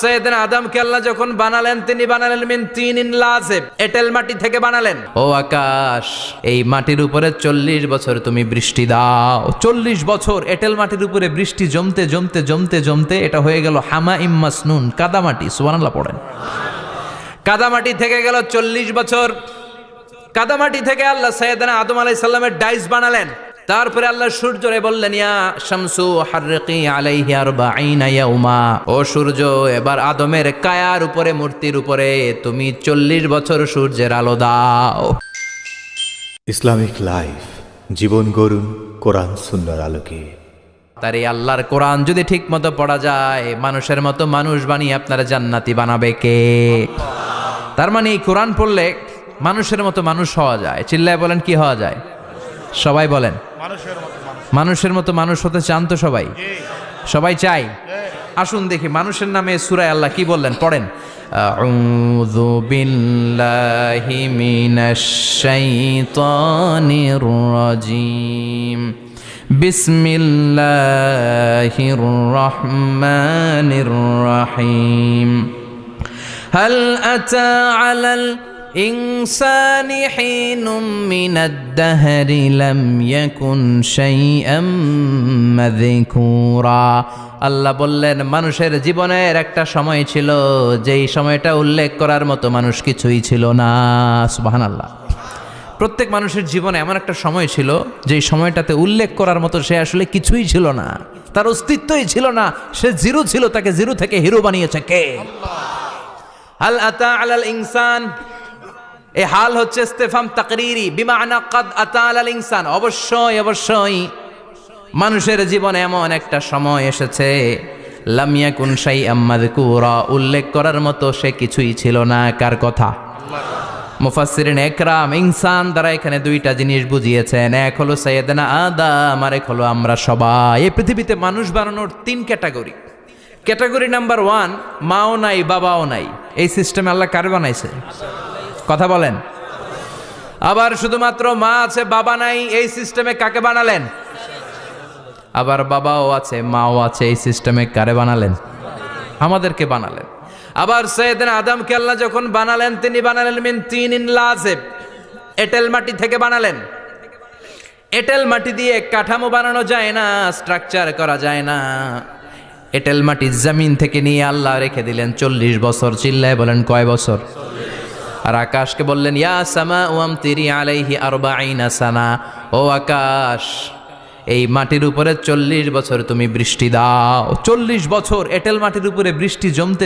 সাইয়েদনা আদমকে আল্লাহ যখন বানালেন তিনি বানালেন মিন তিনিন লাযিব, এঁটেল মাটি থেকে বানালেন। ও আকাশ, এই মাটির উপরে 40 বছর তুমি বৃষ্টি দাও। 40 বছর এঁটেল মাটির উপরে বৃষ্টি জমতে জমতে জমতে জমতে এটা হয়ে গেল হামাইম মাসনুন, কাদামাটি। সুবহানাল্লাহ পড়েন। কাদামাটি থেকে গেল 40 বছর। কাদামাটি থেকে আল্লাহ সাইয়েদনা আদম আলাইহিস সালামের ডাইস বানালেন। তারপরে আল্লাহ সূর্যরে বললেন, ইয়া শামসু হাররিকি আলাইহি 40 ইয়াউমা, ও সূর্য এবার আদমের কায়ার উপরে, মূর্তির উপরে তুমি 40 বছর সূর্যের আলো দাও। ইসলামিক লাইফ, জীবন গড়ুন কোরআন সুন্নাহর আলোকে। তার এই আল্লাহর কোরআন যদি ঠিক মতো পড়া যায়, মানুষের মতো মানুষ বানিয়ে আপনারা জান্নাতি বানাবে কে? তার মানে এই কোরআন পড়লে মানুষের মতো মানুষ হওয়া যায়। চিল্লায় বলেন, কি হওয়া যায়? সবাই বলেন, মানুষের মতো মানুষ হতে চান তো সবাই? সবাই চাই। আসুন দেখি মানুষের নামে সূরায় আল্লাহ কি বললেন, পড়েন। আউযু বিল্লাহি মিনাশ শাইতানির রাজিম, বিসমিল্লাহির রহমানির রহিম। হাল আতা আলাল الإنسان حين من الدهر لم يكن شيئا مذكورا। আল্লাহ বললেন, মানুষের জীবনের একটা সময় ছিল যেই সময়টা উল্লেখ করার মতো মানুষ কিছুই ছিল না। সুবহানাল্লাহ। প্রত্যেক মানুষের জীবনে এমন একটা সময় ছিল যেই সময়টাতে উল্লেখ করার মতো সে আসলে কিছুই ছিল না, তার অস্তিত্বই ছিল না, সে জিরো ছিল, তাকে জিরো থেকে হিরো বানিয়েছে কে? হাল আতা আলাল ইনসান, এই হাল হচ্ছে ইস্তেফাম তাকরিরি, বিমানা কাদ আতা আলাল ইনসান, অবশ্যই অবশ্যই মানুষের জীবনে এমন একটা সময় এসেছে, লাম ইয়াকুন শাইআম মাযকুরা, উল্লেখ করার মতো সে কিছুই ছিল না। কার কথা? মুফাসসিরিন একরাম ইনসান দ্বারা এখানে দুইটা জিনিস বুঝিয়েছেন। এক হলো সাইয়েদনা আদম, আর এক হলো আমরা সবাই। এই পৃথিবীতে মানুষ বানানোর 3 ক্যাটাগরি। ক্যাটাগরি নাম্বার 1, মাও নাই বাবাও নাই। এই সিস্টেমে আল্লাহ কার বানাইছে? কথা বলেন। আবার শুধুমাত্র মা আছে বাবা নাই, এই সিস্টেমে কাকে বানালেন? আবার বাবাও আছে মাও আছে, এই সিস্টেমে কারে বানালেন? আমাদেরকে বানালেন। আবার সাইয়েদনা আদমকে আল্লাহ যখন বানালেন তিনি বানালেন মিন তিনিন লাযিব, এঁটেল মাটি থেকে বানালেন। এঁটেল মাটি দিয়ে কাঠামো বানানো যায় না, স্ট্রাকচার করা যায় না। এঁটেল মাটি জমিন থেকে নিয়ে আল্লাহ রেখে দিলেন 40 বছর। চিল্লায় বলেন, কয় বছর? আর আকাশকে বললেন, ইয়া সামা আমতিরি আলাইহি 40 সানা, ও আকাশ এই মাটির উপরে 40 বছর তুমি বৃষ্টি দাও। 40 বছর এঁটেল মাটির উপরে বৃষ্টি জমতে